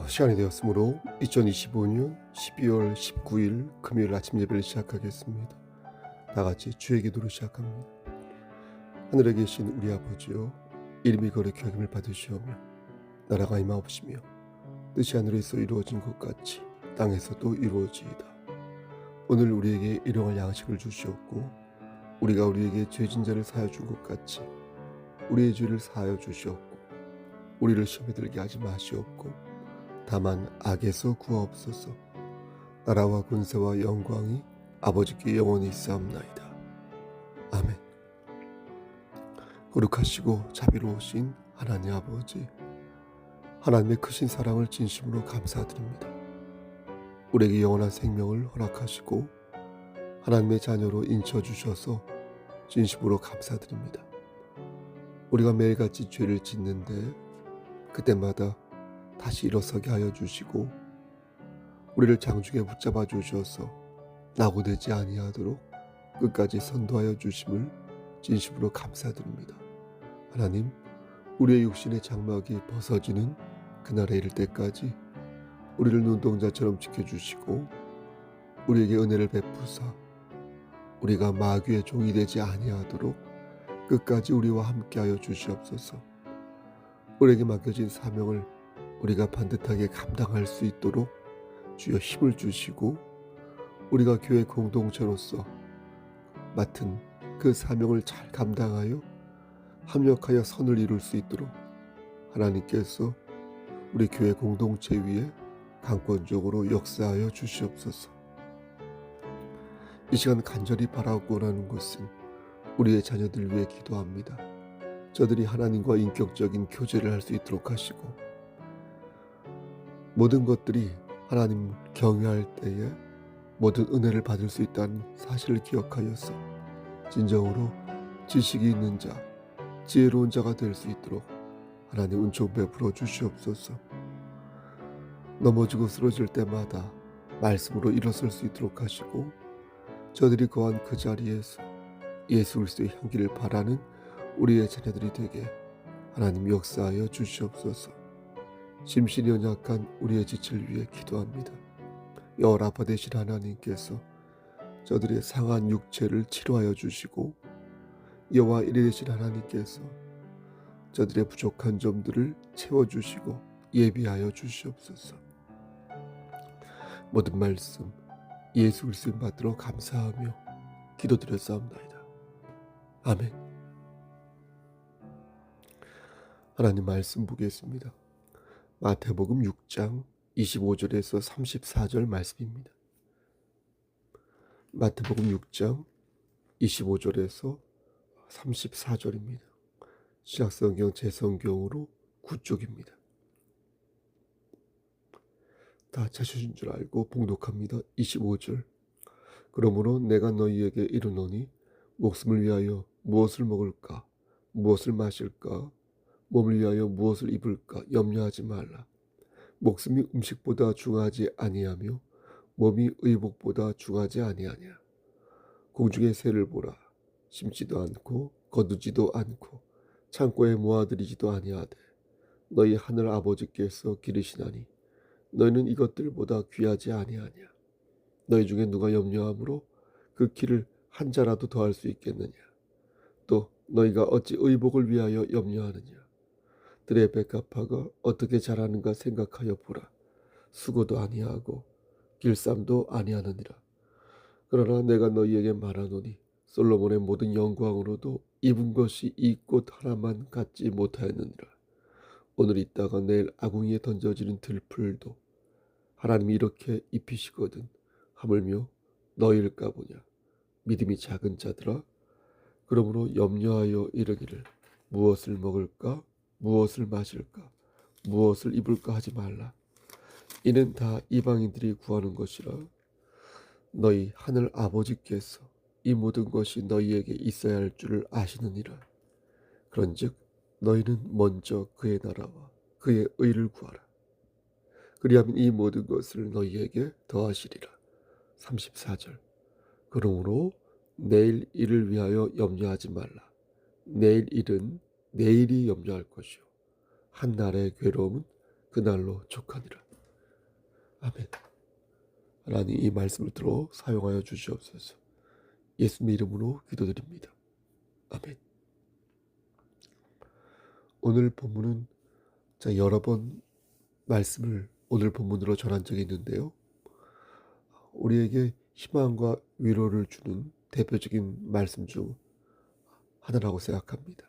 시간이 되었으므로 2025년 12월 19일 금요일 아침 예배를 시작하겠습니다. 다 같이 주의 기도로 시작합니다. 하늘에 계신 우리 아버지여, 이름이 거룩히 여김을 받으시오며 나라가 임하옵시며 뜻이 하늘에서 이루어진 것 같이 땅에서도 이루어지이다. 오늘 우리에게 일용할 양식을 주시옵고 우리가 우리에게 죄진 자를 사하여 준 것 같이 우리의 죄를 사하여 주시옵고 우리를 시험에 들게 하지 마시옵고 다만 악에서 구하옵소서. 나라와 권세와 영광이 아버지께 영원히 있사옵나이다. 아멘. 거룩하시고 자비로우신 하나님 아버지, 하나님의 크신 사랑을 진심으로 감사드립니다. 우리에게 영원한 생명을 허락하시고 하나님의 자녀로 인쳐주셔서 진심으로 감사드립니다. 우리가 매일같이 죄를 짓는데 그때마다 다시 일어서게 하여 주시고 우리를 장중에 붙잡아 주셔서 낙오되지 아니하도록 끝까지 선도하여 주심을 진심으로 감사드립니다. 하나님, 우리의 육신의 장막이 벗어지는 그날에 이를 때까지 우리를 눈동자처럼 지켜주시고 우리에게 은혜를 베푸사 우리가 마귀의 종이 되지 아니하도록 끝까지 우리와 함께하여 주시옵소서. 우리에게 맡겨진 사명을 우리가 반듯하게 감당할 수 있도록 주여 힘을 주시고 우리가 교회 공동체로서 맡은 그 사명을 잘 감당하여 합력하여 선을 이룰 수 있도록 하나님께서 우리 교회 공동체 위에 강권적으로 역사하여 주시옵소서. 이 시간 간절히 바라고 원하는 것은 우리의 자녀들 위해 기도합니다. 저들이 하나님과 인격적인 교제를 할 수 있도록 하시고 모든 것들이 하나님을 경외할 때에 모든 은혜를 받을 수 있다는 사실을 기억하여서 진정으로 지식이 있는 자, 지혜로운 자가 될 수 있도록 하나님 은총 베풀어 주시옵소서. 넘어지고 쓰러질 때마다 말씀으로 일어설 수 있도록 하시고 저들이 거한 그 자리에서 예수 그리스도의 향기를 바라는 우리의 자녀들이 되게 하나님 역사하여 주시옵소서. 심신이 연약한 우리의 지체를 위해 기도합니다. 여호와 라파 되신 하나님께서 저들의 상한 육체를 치료하여 주시고 여호와 이레 되신 하나님께서 저들의 부족한 점들을 채워주시고 예비하여 주시옵소서. 모든 말씀 예수 그리스도 받들어 감사하며 기도드렸사옵나이다. 아멘. 하나님 말씀 보겠습니다. 마태복음 6장 25절에서 34절 말씀입니다. 마태복음 6장 25절에서 34절입니다. 신약성경 제성경으로 9쪽입니다. 다 찾으신 줄 알고 봉독합니다. 25절. 그러므로 내가 너희에게 이르노니 목숨을 위하여 무엇을 먹을까, 무엇을 마실까, 몸을 위하여 무엇을 입을까 염려하지 말라. 목숨이 음식보다 중하지 아니하며 몸이 의복보다 중하지 아니하냐. 공중의 새를 보라. 심지도 않고 거두지도 않고 창고에 모아들이지도 아니하되 너희 하늘 아버지께서 기르시나니 너희는 이것들보다 귀하지 아니하냐. 너희 중에 누가 염려함으로 그 키를 한 자라도 더할 수 있겠느냐. 또 너희가 어찌 의복을 위하여 염려하느냐. 들의 백합화가 어떻게 자라는가 생각하여 보라. 수고도 아니하고 길쌈도 아니하느니라. 그러나 내가 너희에게 말하노니 솔로몬의 모든 영광으로도 입은 것이 이 꽃 하나만 갖지 못하였느니라. 오늘 있다가 내일 아궁이에 던져지는 들풀도 하나님이 이렇게 입히시거든 하물며 너희일까 보냐. 믿음이 작은 자들아, 그러므로 염려하여 이르기를 무엇을 먹을까, 무엇을 마실까, 무엇을 입을까 하지 말라. 이는 다 이방인들이 구하는 것이라. 너희 하늘 아버지께서 이 모든 것이 너희에게 있어야 할 줄을 아시느니라. 그런즉 너희는 먼저 그의 나라와 그의 의를 구하라. 그리하면 이 모든 것을 너희에게 더하시리라. 34절. 그러므로 내일 일을 위하여 염려하지 말라. 내일 일은 내일이 염려할 것이요 한 날의 괴로움은 그날로 족하니라. 아멘. 하나님 이 말씀을 들어 사용하여 주시옵소서. 예수님의 이름으로 기도드립니다. 아멘. 오늘 본문은 여러 번 말씀을 오늘 본문으로 전한 적이 있는데요. 우리에게 희망과 위로를 주는 대표적인 말씀 중 하나라고 생각합니다.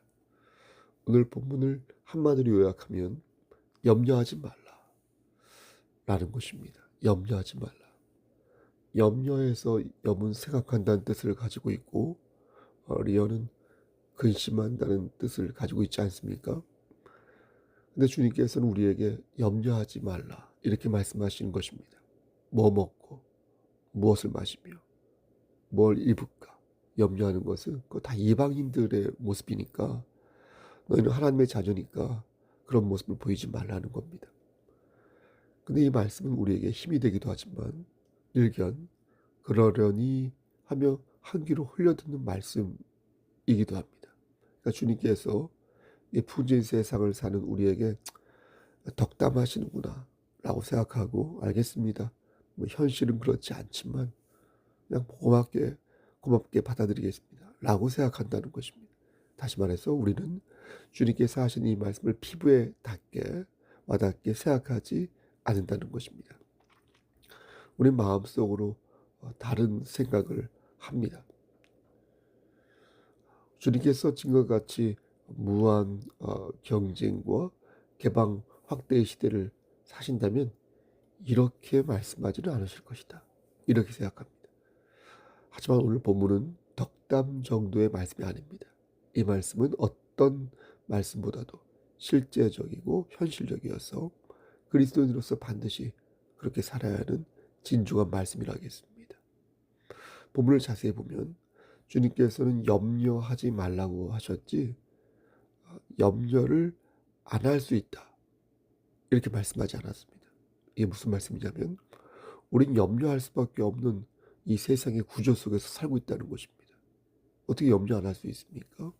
오늘 본문을 한마디로 요약하면 염려하지 말라라는 것입니다. 염려하지 말라. 염려해서 염은 생각한다는 뜻을 가지고 있고 리어는 근심한다는 뜻을 가지고 있지 않습니까? 근데 주님께서는 우리에게 염려하지 말라 이렇게 말씀하시는 것입니다. 뭐 먹고 무엇을 마시며 뭘 입을까 염려하는 것은 그거 다 이방인들의 모습이니까 너희는 하나님의 자녀니까 그런 모습을 보이지 말라는 겁니다. 근데 이 말씀은 우리에게 힘이 되기도 하지만 일견 그러려니 하며 한 귀로 흘려듣는 말씀이기도 합니다. 그러니까 주님께서 이 풍진 세상을 사는 우리에게 덕담하시는구나 라고 생각하고 알겠습니다. 뭐 현실은 그렇지 않지만 그냥 고맙게 받아들이겠습니다 라고 생각한다는 것입니다. 다시 말해서 우리는 주님께서 하신 이 말씀을 피부에 닿게 와닿게 생각하지 않는다는 것입니다. 우리 마음속으로 다른 생각을 합니다. 주님께서 지금과 같이 무한 경쟁과 개방 확대의 시대를 사신다면 이렇게 말씀하지는 않으실 것이다. 이렇게 생각합니다. 하지만 오늘 본문은 덕담 정도의 말씀이 아닙니다. 이 말씀은 어떤 말씀보다도 실제적이고 현실적이어서 그리스도인으로서 반드시 그렇게 살아야 하는 진중한 말씀이라 하겠습니다. 본문을 자세히 보면 주님께서는 염려하지 말라고 하셨지 염려를 안 할 수 있다 이렇게 말씀하지 않았습니다. 이게 무슨 말씀이냐면 우린 염려할 수밖에 없는 이 세상의 구조 속에서 살고 있다는 것입니다. 어떻게 염려 안 할 수 있습니까?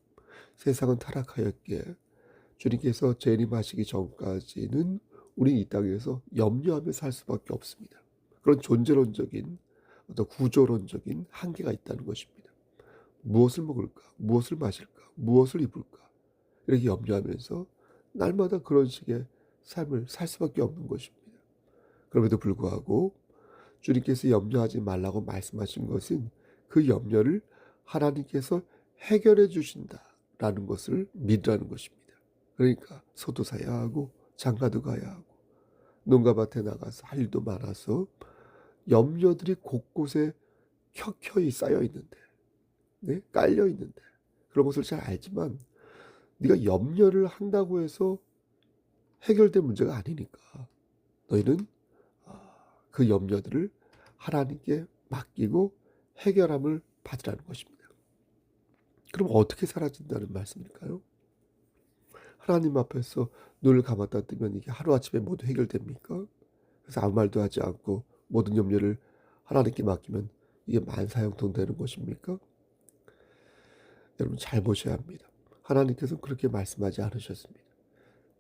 세상은 타락하였기에 주님께서 재림하시기 전까지는 우린 이 땅에서 염려하며 살 수밖에 없습니다. 그런 존재론적인 어떤 구조론적인 한계가 있다는 것입니다. 무엇을 먹을까? 무엇을 마실까? 무엇을 입을까? 이렇게 염려하면서 날마다 그런 식의 삶을 살 수밖에 없는 것입니다. 그럼에도 불구하고 주님께서 염려하지 말라고 말씀하신 것은 그 염려를 하나님께서 해결해 주신다라는 것을 믿으라는 것입니다. 그러니까 소도 사야 하고 장가도 가야 하고 농가 밭에 나가서 할 일도 많아서 염려들이 곳곳에 켜켜이 쌓여 있는데 깔려 있는데 그런 것을 잘 알지만 네가 염려를 한다고 해서 해결된 문제가 아니니까 너희는 그 염려들을 하나님께 맡기고 해결함을 받으라는 것입니다. 그럼 어떻게 사라진다는 말씀일까요? 하나님 앞에서 눈을 감았다 뜨면 이게 하루아침에 모두 해결됩니까? 그래서 아무 말도 하지 않고 모든 염려를 하나님께 맡기면 이게 만사형통 되는 것입니까? 여러분 잘 보셔야 합니다. 하나님께서는 그렇게 말씀하지 않으셨습니다.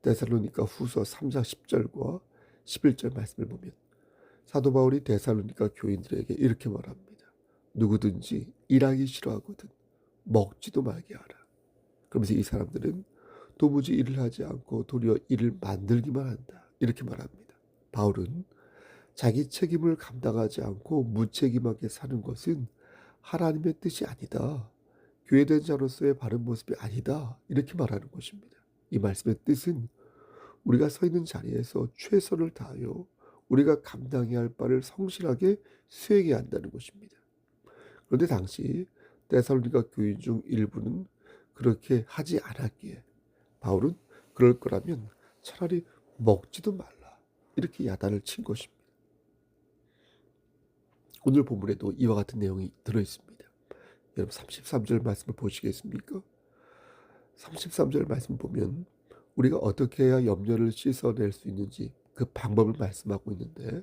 데살로니가 후서 3장 10절과 11절 말씀을 보면 사도 바울이 데살로니가 교인들에게 이렇게 말합니다. 누구든지 일하기 싫어하거든 먹지도 말게 하라. 그러면서 이 사람들은 도무지 일을 하지 않고 도리어 일을 만들기만 한다. 이렇게 말합니다. 바울은 자기 책임을 감당하지 않고 무책임하게 사는 것은 하나님의 뜻이 아니다. 교회된 자로서의 바른 모습이 아니다. 이렇게 말하는 것입니다. 이 말씀의 뜻은 우리가 서 있는 자리에서 최선을 다하여 우리가 감당해야 할 바를 성실하게 수행해야 한다는 것입니다. 그런데 당시 데살로니가 교인 중 일부는 그렇게 하지 않았기에 바울은 그럴 거라면 차라리 먹지도 말라 이렇게 야단을 친 것입니다. 오늘 본문에도 이와 같은 내용이 들어있습니다. 여러분 33절 말씀을 보시겠습니까? 33절 말씀 보면 우리가 어떻게 해야 염려를 씻어낼 수 있는지 그 방법을 말씀하고 있는데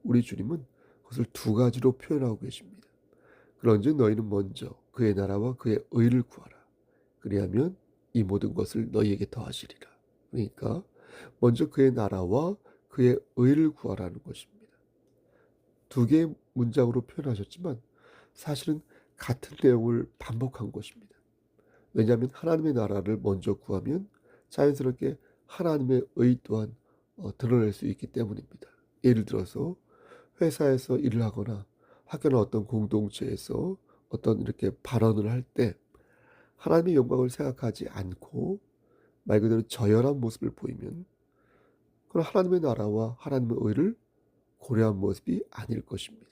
우리 주님은 그것을 두 가지로 표현하고 계십니다. 그런즉 너희는 먼저 그의 나라와 그의 의를 구하라. 그리하면 이 모든 것을 너희에게 더하시리라. 그러니까 먼저 그의 나라와 그의 의를 구하라는 것입니다. 두 개의 문장으로 표현하셨지만 사실은 같은 내용을 반복한 것입니다. 왜냐하면 하나님의 나라를 먼저 구하면 자연스럽게 하나님의 의 또한 드러낼 수 있기 때문입니다. 예를 들어서 회사에서 일을 하거나 학교나 어떤 공동체에서 어떤 이렇게 발언을 할 때 하나님의 영광을 생각하지 않고 말 그대로 저열한 모습을 보이면 그건 하나님의 나라와 하나님의 의를 고려한 모습이 아닐 것입니다.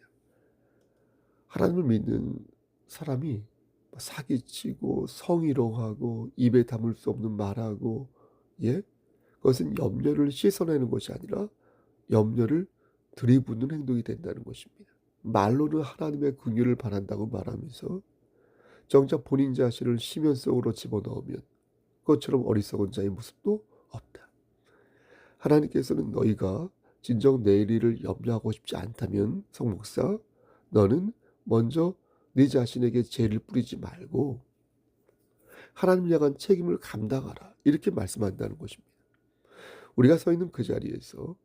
하나님을 믿는 사람이 사기치고 성희롱하고 입에 담을 수 없는 말하고, 예? 그것은 염려를 씻어내는 것이 아니라 염려를 들이붓는 행동이 된다는 것입니다. 말로는 하나님의 긍휼을 바란다고 말하면서 정작 본인 자신을 심연 속으로 집어넣으면 그것처럼 어리석은 자의 모습도 없다. 하나님께서는 너희가 진정 내일 일을 염려하고 싶지 않다면 성목사 너는 먼저 네 자신에게 죄를 뿌리지 말고 하나님을 향한 책임을 감당하라. 이렇게 말씀한다는 것입니다. 우리가 서 있는 그 자리에서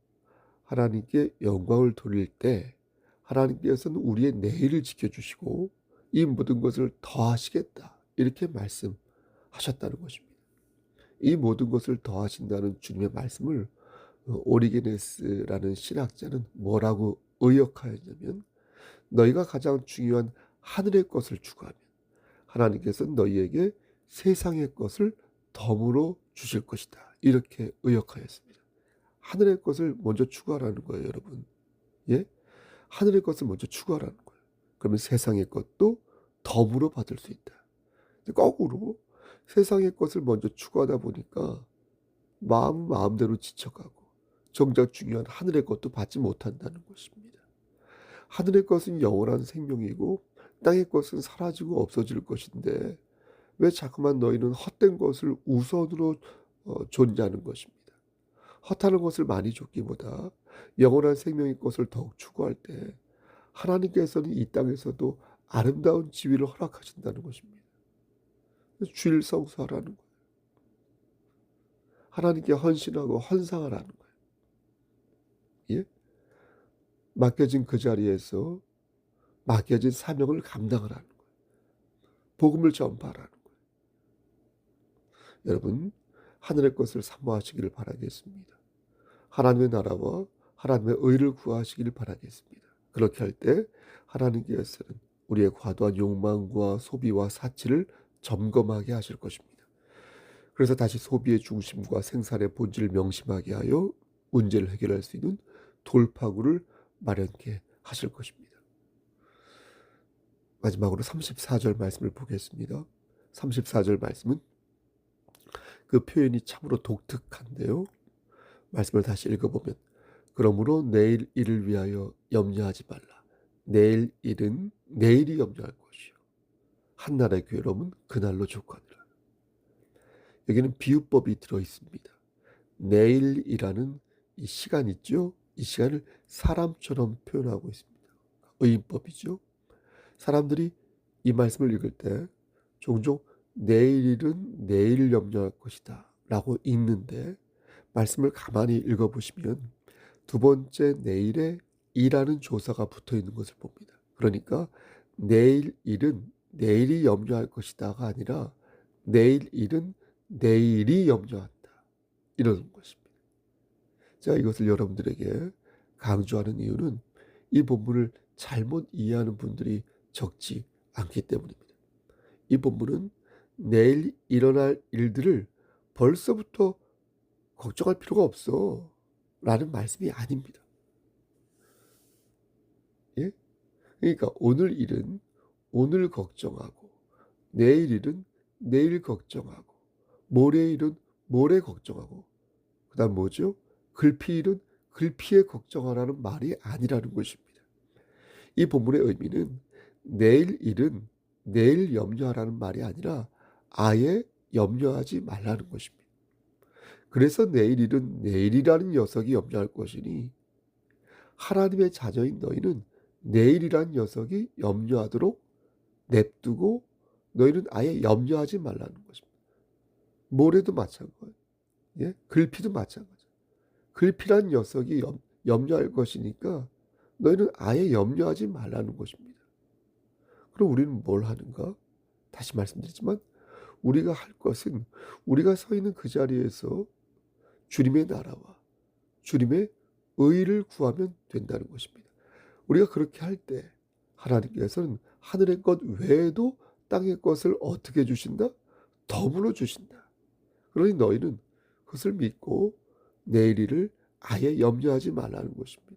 하나님께 영광을 돌릴 때 하나님께서는 우리의 내일을 지켜주시고 이 모든 것을 더하시겠다. 이렇게 말씀하셨다는 것입니다. 이 모든 것을 더하신다는 주님의 말씀을 오리게네스라는 신학자는 뭐라고 의역하였냐면 너희가 가장 중요한 하늘의 것을 추구하면 하나님께서는 너희에게 세상의 것을 덤으로 주실 것이다. 이렇게 의역하였습니다. 하늘의 것을 먼저 추구하라는 거예요, 여러분. 예? 하늘의 것을 먼저 추구하라는 거예요. 그러면 세상의 것도 덤으로 받을 수 있다. 근데 거꾸로 세상의 것을 먼저 추구하다 보니까 마음대로 지쳐가고 정작 중요한 하늘의 것도 받지 못한다는 것입니다. 하늘의 것은 영원한 생명이고 땅의 것은 사라지고 없어질 것인데 왜 자꾸만 너희는 헛된 것을 우선으로 존재하는 것입니다. 헛하는 것을 많이 쫓기보다 영원한 생명의 것을 더욱 추구할 때 하나님께서는 이 땅에서도 아름다운 지위를 허락하신다는 것입니다. 주일 성수하라는 거예요. 하나님께 헌신하고 헌상하라는 거예요. 예? 맡겨진 그 자리에서 맡겨진 사명을 감당하라는 거예요. 복음을 전파하라는 거예요. 여러분, 하늘의 것을 사모하시기를 바라겠습니다. 하나님의 나라와 하나님의 의를 구하시기를 바라겠습니다. 그렇게 할 때 하나님께서는 우리의 과도한 욕망과 소비와 사치를 점검하게 하실 것입니다. 그래서 다시 소비의 중심과 생산의 본질을 명심하게 하여 문제를 해결할 수 있는 돌파구를 마련케 하실 것입니다. 마지막으로 34절 말씀을 보겠습니다. 34절 말씀은 그 표현이 참으로 독특한데요. 말씀을 다시 읽어보면 그러므로 내일 일을 위하여 염려하지 말라. 내일 일은 내일이 염려할 것이요 한날의 괴로움은 그날로 족하니라. 여기는 비유법이 들어있습니다. 내일이라는 이 시간 있죠. 이 시간을 사람처럼 표현하고 있습니다. 의인법이죠. 사람들이 이 말씀을 읽을 때 종종 내일은 내일 염려할 것이다 라고 읽는데 말씀을 가만히 읽어보시면 두 번째 내일에 이라는 조사가 붙어 있는 것을 봅니다. 그러니까 내일 일은 내일이 염려할 것이다가 아니라 내일 일은 내일이 염려한다. 이러는 것입니다. 제가 이것을 여러분들에게 강조하는 이유는 이 본문을 잘못 이해하는 분들이 적지 않기 때문입니다. 이 본문은 내일 일어날 일들을 벌써부터 걱정할 필요가 없어 라는 말씀이 아닙니다. 예? 그러니까 오늘 일은 오늘 걱정하고 내일 일은 내일 걱정하고 모레 일은 모레 걱정하고 그 다음 뭐죠? 글피 일은 글피에 걱정하라는 말이 아니라는 것입니다. 이 본문의 의미는 내일 일은 내일 염려하라는 말이 아니라 아예 염려하지 말라는 것입니다. 그래서 내일 일은 내일이라는 녀석이 염려할 것이니 하나님의 자녀인 너희는 내일이라는 녀석이 염려하도록 냅두고 너희는 아예 염려하지 말라는 것입니다. 모레도 마찬가지예요. 예? 글피도 마찬가지예요. 글피란 녀석이 염려할 것이니까 너희는 아예 염려하지 말라는 것입니다. 그럼 우리는 뭘 하는가? 다시 말씀드리지만 우리가 할 것은 우리가 서 있는 그 자리에서 주님의 나라와 주님의 의를 구하면 된다는 것입니다. 우리가 그렇게 할 때 하나님께서는 하늘의 것 외에도 땅의 것을 어떻게 주신다? 더불어 주신다. 그러니 너희는 그것을 믿고 내일 일을 아예 염려하지 말라는 것입니다.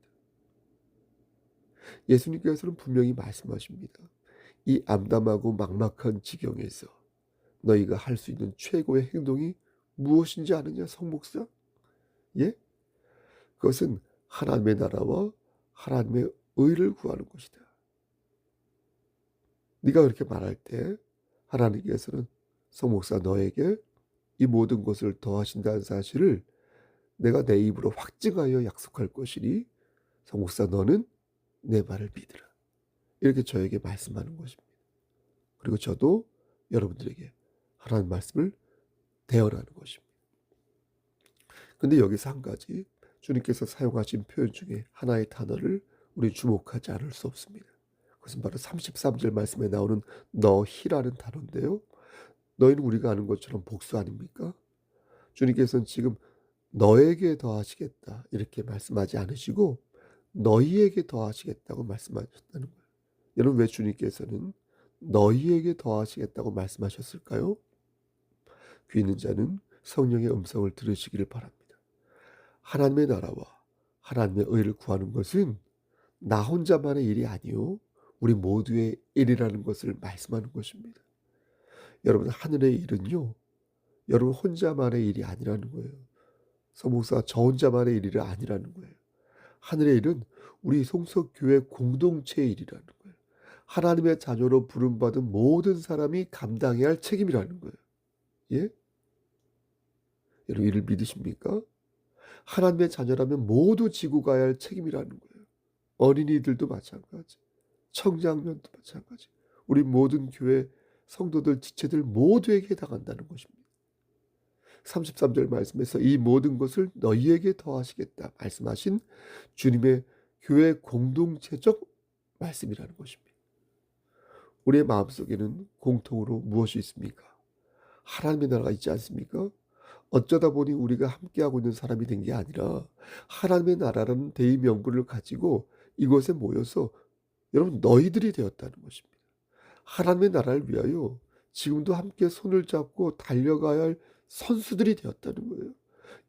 예수님께서는 분명히 말씀하십니다. 이 암담하고 막막한 지경에서 너희가 할 수 있는 최고의 행동이 무엇인지 아느냐, 성목사? 예? 그것은 하나님의 나라와 하나님의 의를 구하는 것이다. 네가 그렇게 말할 때 하나님께서는 성목사 너에게 이 모든 것을 더하신다는 사실을 내가 내 입으로 확증하여 약속할 것이니 성목사 너는 내 말을 믿으라. 이렇게 저에게 말씀하는 것입니다. 그리고 저도 여러분들에게 하나님 말씀을 대언하는 것입니다. 근데 여기서 한 가지 주님께서 사용하신 표현 중에 하나의 단어를 우리 주목하지 않을 수 없습니다. 그것은 바로 33절 말씀에 나오는 너희라는 단어인데요. 너희는 우리가 아는 것처럼 복수 아닙니까? 주님께서는 지금 너에게 더하시겠다 이렇게 말씀하지 않으시고 너희에게 더하시겠다고 말씀하셨다는 거예요. 여러분 왜 주님께서는 너희에게 더하시겠다고 말씀하셨을까요? 귀 있는 자는 성령의 음성을 들으시기를 바랍니다. 하나님의 나라와 하나님의 의를 구하는 것은 나 혼자만의 일이 아니요 우리 모두의 일이라는 것을 말씀하는 것입니다. 여러분 하늘의 일은요 여러분 혼자만의 일이 아니라는 거예요. 성목사 저 혼자만의 일이 아니라는 거예요. 하늘의 일은 우리 송석교회 공동체의 일이라는 거예요. 하나님의 자녀로 부름받은 모든 사람이 감당해야 할 책임이라는 거예요. 예? 여러분 이를 믿으십니까? 하나님의 자녀라면 모두 지고 가야 할 책임이라는 거예요. 어린이들도 마찬가지, 청장년도 마찬가지, 우리 모든 교회 성도들, 지체들 모두에게 해당한다는 것입니다. 33절 말씀에서 이 모든 것을 너희에게 더하시겠다 말씀하신 주님의 교회 공동체적 말씀이라는 것입니다. 우리의 마음속에는 공통으로 무엇이 있습니까? 하나님의 나라가 있지 않습니까? 어쩌다 보니 우리가 함께하고 있는 사람이 된 게 아니라 하나님의 나라라는 대의명분을 가지고 이곳에 모여서 여러분 너희들이 되었다는 것입니다. 하나님의 나라를 위하여 지금도 함께 손을 잡고 달려가야 할 선수들이 되었다는 거예요.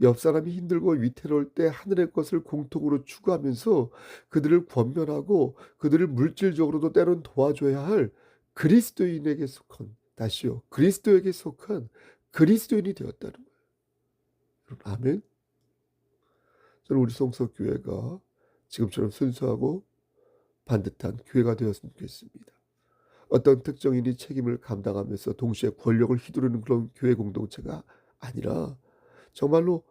옆 사람이 힘들고 위태로울 때 하늘의 것을 공통으로 추구하면서 그들을 권면하고 그들을 물질적으로도 때론 도와줘야 할 그리스도인에게 속한, 다시요, 그리스도에게 속한 그리스도인이 되었다는 거예요. 여러분, 아멘. 저는 우리 송석교회가 지금처럼 순수하고 반듯한 교회가 되었으면 좋겠습니다. 어떤 특정인이 책임을 감당하면서 동시에 권력을 휘두르는 그런 교회 공동체가 아니라 정말로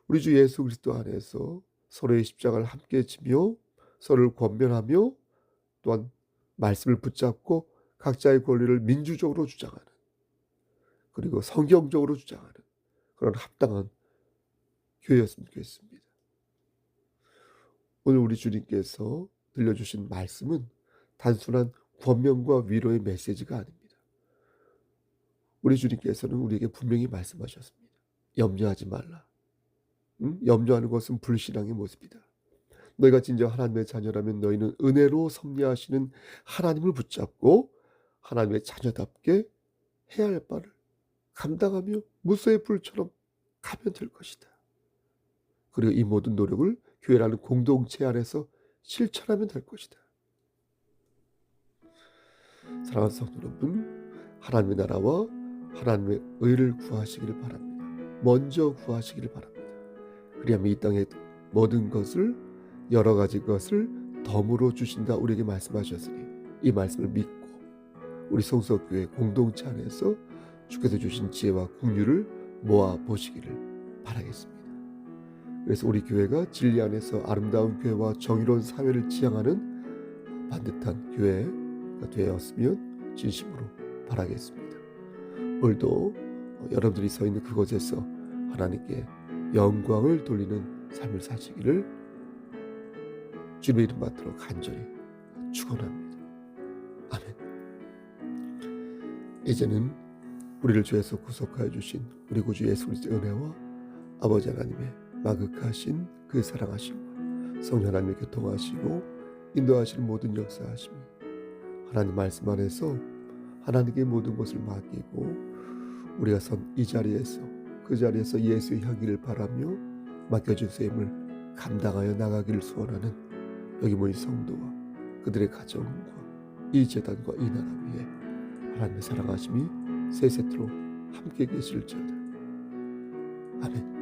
우리 주 예수 그리스도 안에서 서로의 십자가를 함께 지며 서로를 권면하며 또한 말씀을 붙잡고 각자의 권리를 민주적으로 주장하는, 그리고 성경적으로 주장하는 그런 합당한 교회였으면 좋겠습니다. 오늘 우리 주님께서 들려주신 말씀은 단순한 권면과 위로의 메시지가 아닙니다. 우리 주님께서는 우리에게 분명히 말씀하셨습니다. 염려하지 말라. 염려하는 것은 불신앙의 모습이다. 너희가 진정 하나님의 자녀라면 너희는 은혜로 섭리하시는 하나님을 붙잡고 하나님의 자녀답게 해야 할 바를 감당하며 무소의 불처럼 가면 될 것이다. 그리고 이 모든 노력을 교회라는 공동체 안에서 실천하면 될 것이다. 사랑하는 성도 여러분, 하나님의 나라와 하나님의 의를 구하시기를 바랍니다. 먼저 구하시기를 바랍니다. 그리하면 이 땅의 모든 것을, 여러 가지 것을 덤으로 주신다 우리에게 말씀하셨으니 이 말씀을 믿고 우리 성서교회 공동체 안에서 주께서 주신 지혜와 긍휼을 모아 보시기를 바라겠습니다. 그래서 우리 교회가 진리 안에서 아름다운 교회와 정의로운 사회를 지향하는 반듯한 교회가 되었으면 진심으로 바라겠습니다. 오늘도 여러분들이 서 있는 그곳에서 하나님께 영광을 돌리는 삶을 사시기를 주님의 이름 받들어 간절히 축원합니다. 아멘. 이제는 우리를 죄에서 구속하여 주신 우리 구주 예수 그리스도의 은혜와 아버지 하나님의 마극하신 그 사랑하심과 성령 하나님의 교통하시고 인도하시는 모든 역사하심이 하나님 말씀 안에서 하나님께 모든 것을 맡기고 우리가 선 이 자리에서 그 자리에서 예수의 향기를 바라며 맡겨준 셈을 감당하여 나가기를 소원하는 여기 모인 성도와 그들의 가정과 이 재단과 이 나라 위에 하나님의 사랑하심이 세세토록 함께 계실지어다. 아멘.